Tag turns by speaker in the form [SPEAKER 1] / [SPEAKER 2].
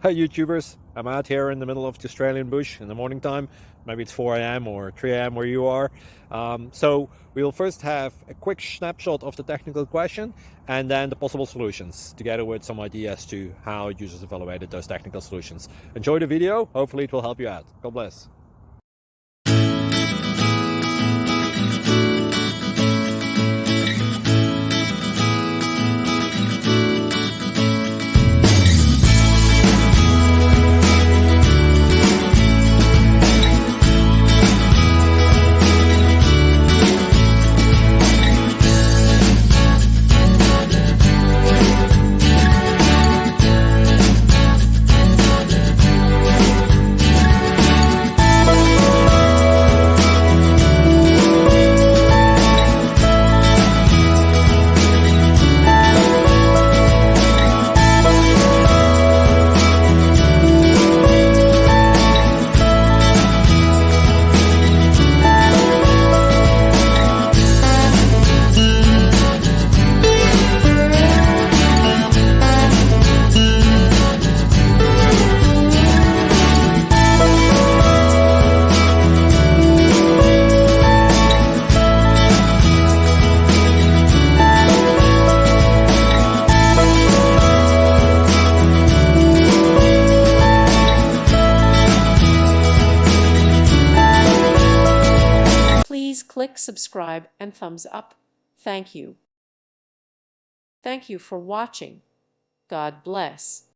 [SPEAKER 1] Hi YouTubers, I'm out here in the middle of the Australian bush in the morning time. Maybe it's 4 a.m. or 3 a.m. where you are. So we will first have a quick snapshot of the technical question and then the possible solutions, together with some ideas to how users evaluated those technical solutions. Enjoy the video, hopefully it will help you out. God bless.
[SPEAKER 2] Please click subscribe and thumbs up. Thank you. Thank you for watching. God bless.